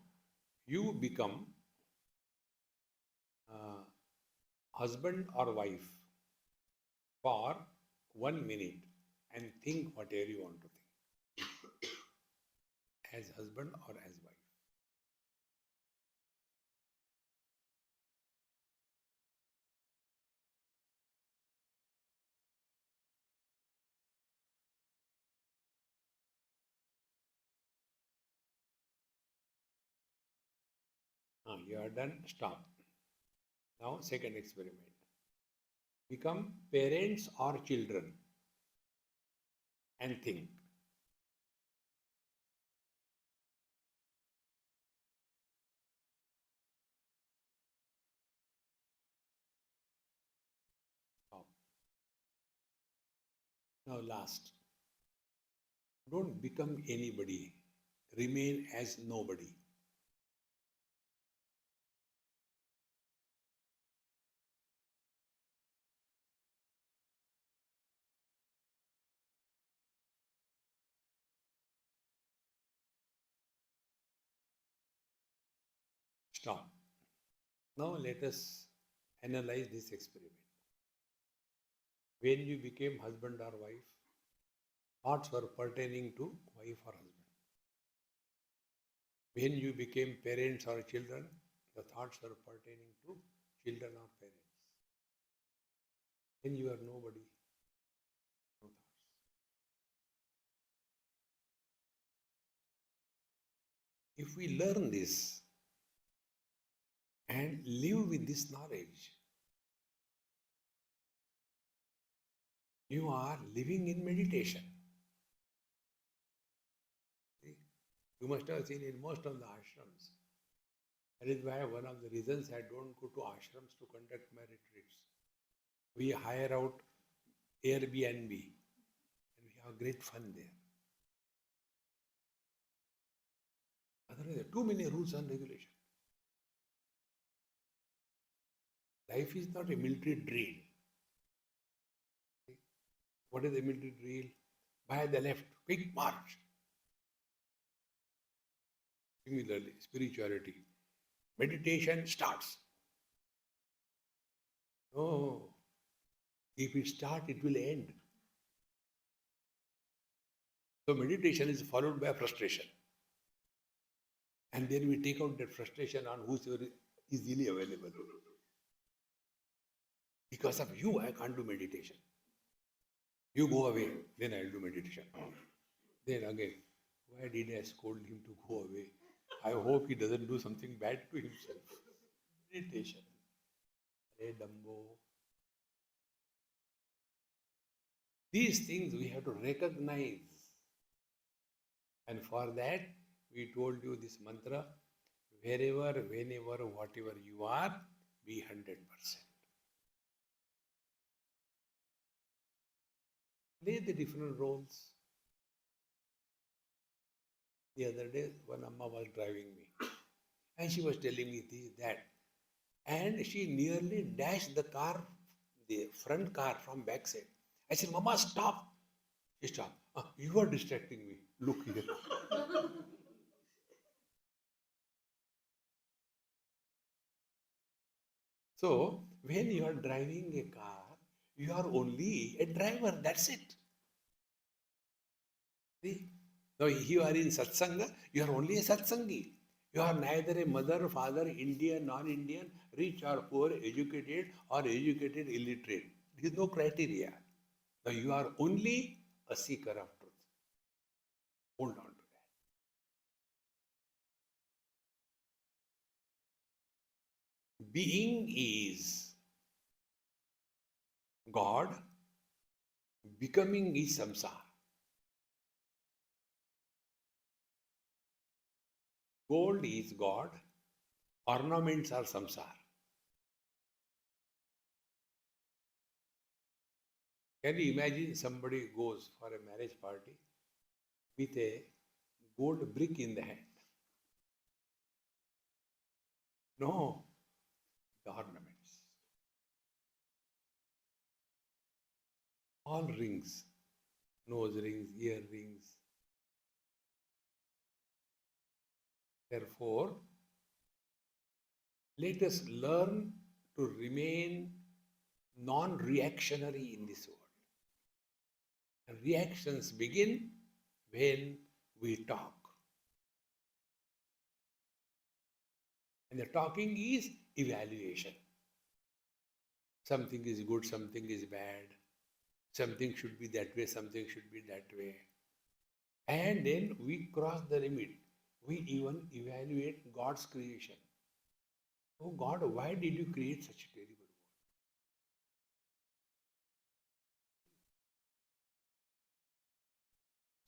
you become husband or wife for 1 minute and think whatever you want to think. As husband or as wife. You are done, stop. Now, second experiment. Become parents or children and think. Stop. Now, last. Don't become anybody. Remain as nobody. Stop. Now let us analyze this experiment. When you became husband or wife, thoughts were pertaining to wife or husband. When you became parents or children, the thoughts are pertaining to children or parents. Then you are nobody, no thoughts. If we learn this and live with this knowledge, you are living in meditation. You must have seen in most of the ashrams. That is why one of the reasons I don't go to ashrams to conduct my retreats. We hire out Airbnb and we have great fun there. Otherwise, there are too many rules and regulations. Life is not a military drill. What is the military drill? By the left, quick march. Similarly, spirituality. Meditation starts. No. If it starts, it will end. So meditation is followed by frustration. And then we take out that frustration on whosoever is easily available. Because of you, I can't do meditation. You go away, then I'll do meditation. Then again, why did I scold him to go away? I hope he doesn't do something bad to himself. Meditation. Hey, Dumbo. These things we have to recognize. And for that, we told you this mantra, wherever, whenever, whatever you are, be 100%. Play the different roles. The other day, one Amma was driving me and she was telling me this, that. And she nearly dashed the car, the front car from backside. I said, Mama, stop. She stopped. You are distracting me. Look here. So, when you are driving a car, you are only a driver. That's it. See? Now, if you are in satsanga, you are only a satsangi. You are neither a mother, father, Indian, non-Indian, rich or poor, educated or educated, illiterate. There is no criteria. Now, you are only a seeker of truth. Hold on to that. Being is God, becoming is samsara. Gold is God, ornaments are samsara. Can you imagine somebody goes for a marriage party with a gold brick in the hand? No, the ornaments. All rings, nose rings, ear rings. Therefore, let us learn to remain non-reactionary in this world. And reactions begin when we talk. And the talking is evaluation. Something is good, something is bad. Something should be that way, something should be that way. And then we cross the limit. We even evaluate God's creation. Oh God, why did you create such a terrible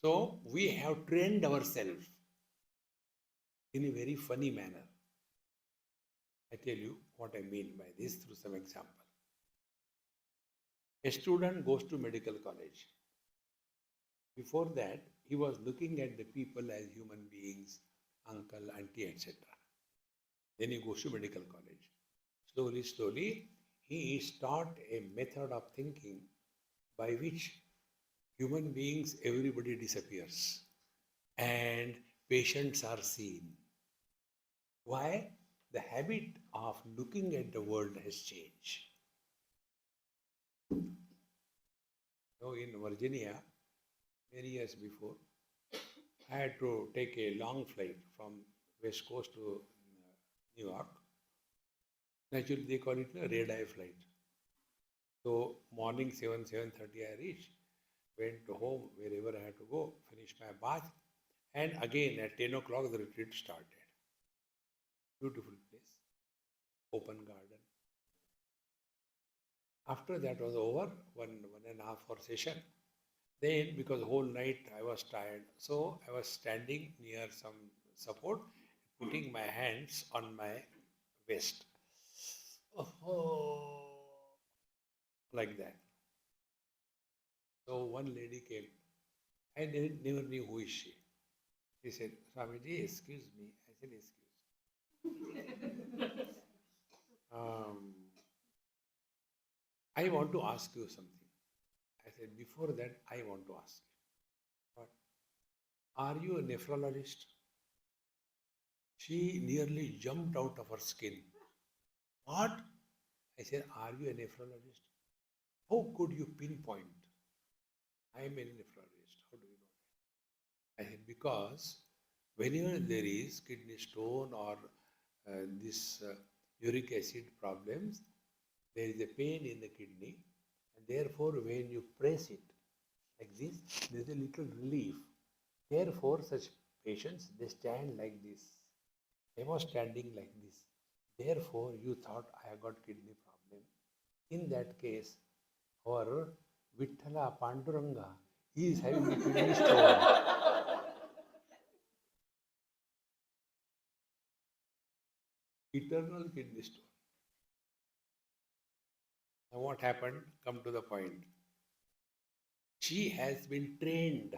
world? So we have trained ourselves in a very funny manner. I tell you what I mean by this through some example. A student goes to medical college. Before that, he was looking at the people as human beings, uncle, auntie, etc. Then he goes to medical college. Slowly, slowly, he is taught a method of thinking by which human beings, everybody disappears and patients are seen. Why? The habit of looking at the world has changed. Now in Virginia, many years before, I had to take a long flight from West Coast to New York. Naturally, they call it a red-eye flight. So morning 7:30 I reached, went to home wherever I had to go, finished my bath, and again at 10 o'clock the retreat started. Beautiful place, open garden. After that was over, one and a half hour session. Then, because whole night I was tired, so I was standing near some support, putting my hands on my waist. Oh, like that. So one lady came. I never knew who is she. She said, Swamiji, excuse me. I said, excuse. Um, I want to ask you something. I said, before that, I want to ask you. What? Are you a nephrologist? She nearly jumped out of her skin. What? I said, are you a nephrologist? How could you pinpoint? I am a nephrologist. How do you know that? I said, because whenever there is kidney stone or this uric acid problems, there is a pain in the kidney, and therefore when you press it like this, there is a little relief. Therefore, such patients, they stand like this. I was standing like this. Therefore, you thought I have got kidney problem. In that case, our Vitthala Panduranga is having a kidney stone. Eternal kidney stone. Now what happened? Come to the point. She has been trained.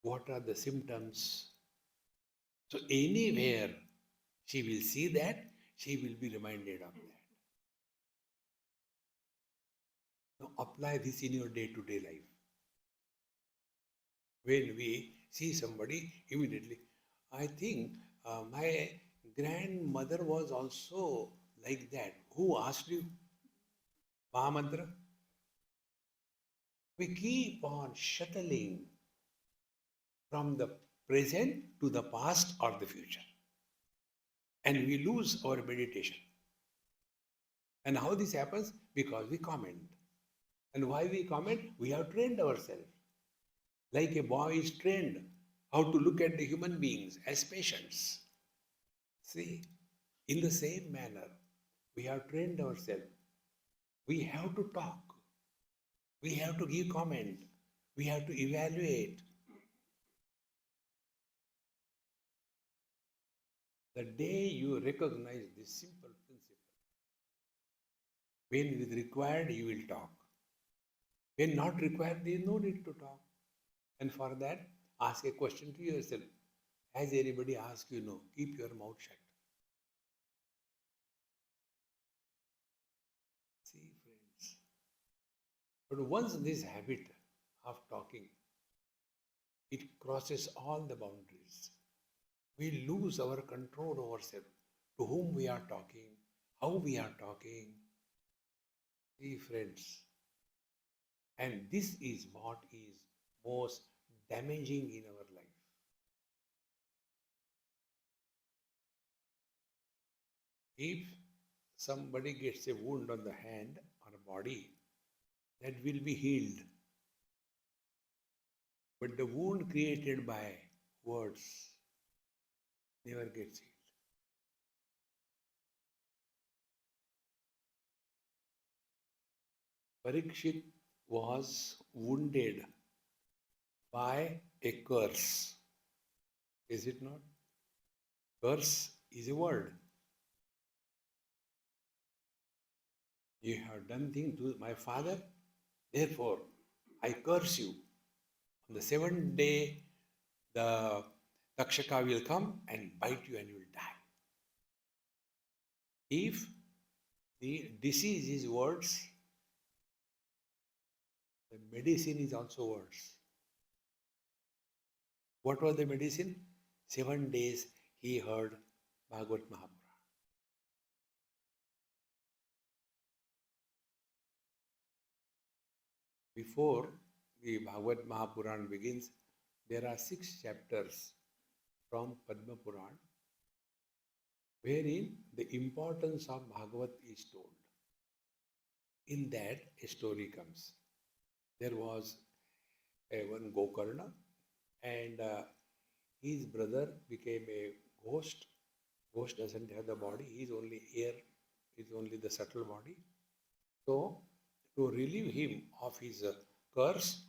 What are the symptoms? So anywhere she will see that, she will be reminded of that. Now apply this in your day-to-day life. When we see somebody, immediately, I think my grandmother was also like that. Who asked you? Mahamantra? We keep on shuttling from the present to the past or the future. And we lose our meditation. And how this happens? Because we comment. And why we comment? We have trained ourselves. Like a boy is trained how to look at the human beings as patients. See, in the same manner, we have trained ourselves. We have to talk. We have to give comment. We have to evaluate. The day you recognize this simple principle, when it is required, you will talk. When not required, there is no need to talk. And for that, ask a question to yourself. Has anybody asked you? No, keep your mouth shut. See, friends. But once this habit of talking, it crosses all the boundaries. We lose our control over self, to whom we are talking, how we are talking. See, friends. And this is what is most damaging in our life. If somebody gets a wound on the hand or body, that will be healed. But the wound created by words never gets healed. Parikshit was wounded by a curse. Is it not? Curse is a word. You have done things to my father, therefore I curse you. On the seventh day, the Takshaka will come and bite you and you will die. If the disease is words, the medicine is also words. What was the medicine? 7 days he heard Bhagavad Mahapuran. Before the Bhagavad Mahapuran begins, there are 6 chapters from Padma Puran, wherein the importance of Bhagavat is told. In that, a story comes. There was one Gokarna, and his brother became a ghost. Ghost doesn't have the body, he is only air, is only the subtle body. So, to relieve him of his curse,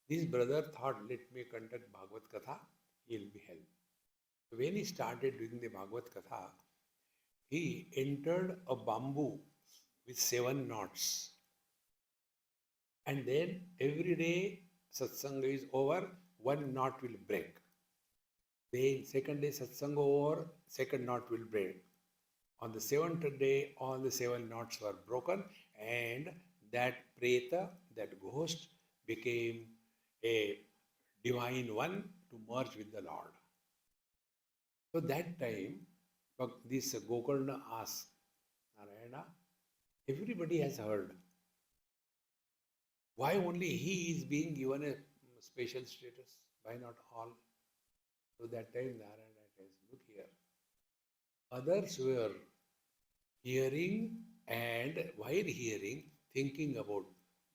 this brother thought, let me conduct Bhagavad Katha, he will be helped. When he started doing the Bhagavad Katha, he entered a bamboo with 7 knots. And then every day satsanga is over, 1 knot will break. Then second day satsanga over, second knot will break. On the 7th day, all the 7 knots were broken, and that preta, that ghost, became a divine one to merge with the Lord. So that time, this Gokarna asked Narayana, everybody has heard. Why only he is being given a special status? Why not all? So that time Narayana says, look here. Others were hearing, and while hearing, thinking about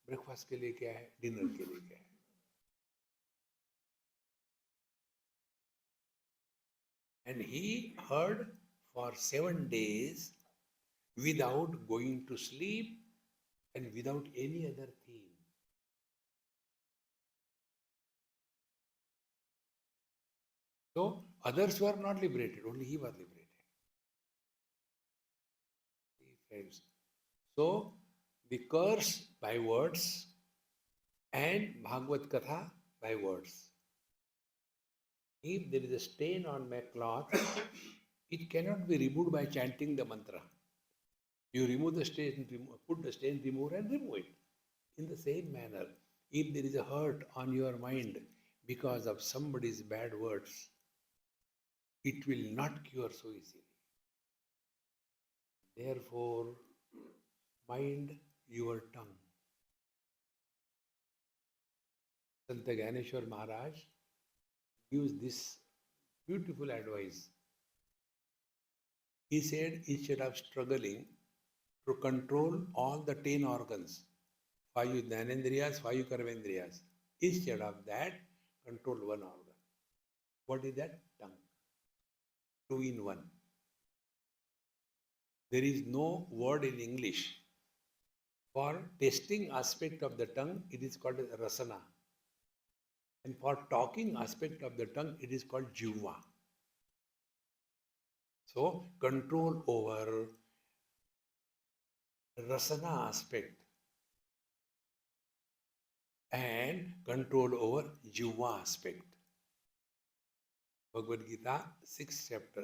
breakfast के लिए क्या है, dinner के लिए क्या है. And he heard for 7 days without going to sleep and without any other theme. So others were not liberated, only he was liberated. Friends. So the curse by words and Bhagavad Katha by words. If there is a stain on my cloth, it cannot be removed by chanting the mantra. You remove the stain, put the stain remover and remove it. In the same manner, if there is a hurt on your mind because of somebody's bad words, it will not cure so easily. Therefore, mind your tongue. Sant Gyaneshwar Maharaj gives this beautiful advice. He said, instead of struggling to control all the 10 organs, 5 Jnanendriyas, 5 Karmendriyas, instead of that, control one organ. What is that? Tongue. 2 in 1. There is no word in English. For tasting aspect of the tongue, it is called rasana. And for talking aspect of the tongue, it is called jivva. So, control over rasana aspect and control over jivva aspect. Bhagavad Gita, 6th chapter.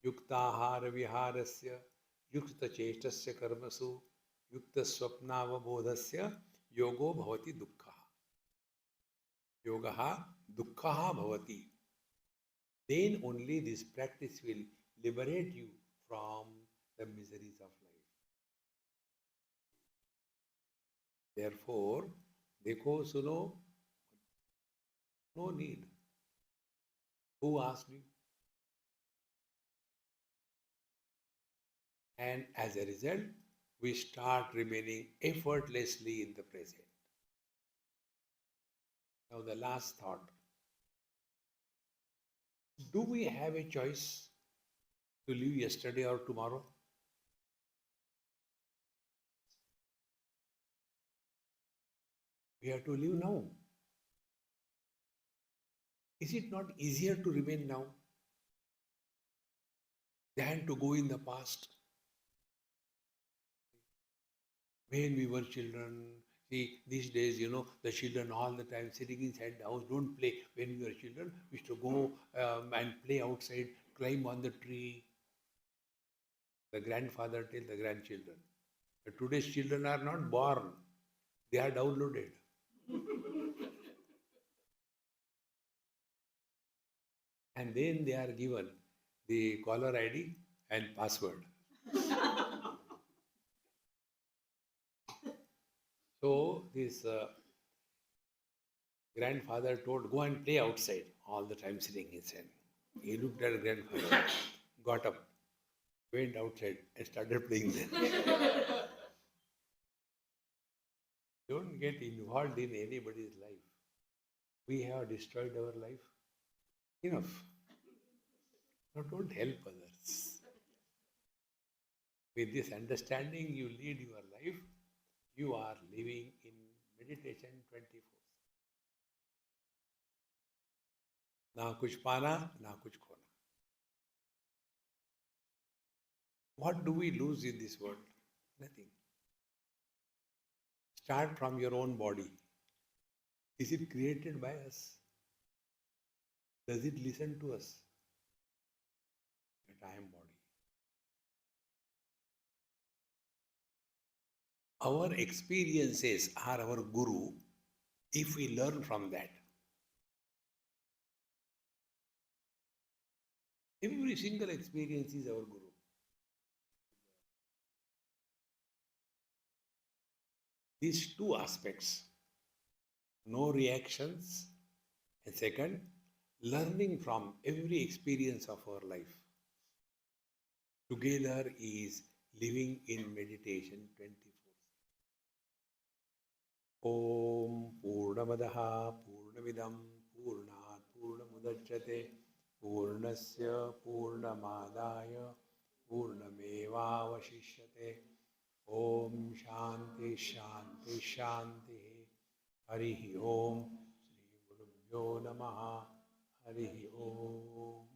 Yuktahara viharasya, yukta chestasya karmasu, yukta swapnavabodhasya, yogo bhavati dukkha. Yogaha dukkha bhavati. Then only this practice will liberate you from the miseries of life. Therefore, dekho suno, no need. Who asked you? And as a result, we start remaining effortlessly in the present. Now the last thought. Do we have a choice to live yesterday or tomorrow? We have to live now. Is it not easier to remain now than to go in the past? When we were children, see, these days, the children all the time sitting inside the house, don't play. When we were children, we used to go and play outside, climb on the tree. The grandfather tells the grandchildren. But today's children are not born. They are downloaded. And then they are given the caller ID and password. So this grandfather told, go and play outside, all the time sitting inside. He looked at grandfather, got up, went outside and started playing there. Don't get involved in anybody's life. We have destroyed our life. Enough. Now don't help others. With this understanding, you lead your life. You are living in meditation 24. ना कुछ पाना, ना कुछ खोना. What do we lose in this world? Nothing. Start from your own body. Is it created by us? Does it listen to us? That I am body. Our experiences are our guru if we learn from that. Every single experience is our guru. These two aspects, no reactions, and second, learning from every experience of our life, together is living in meditation 24. Om Purnamadaha Purnamidam Purnat Purnamudachyate Purnasya Purnamadaya Purnamevavashishyate. Om Shanti Shanti Shanti. Harihi Om. Shri Gurubhyo Namaha. Harihi Om.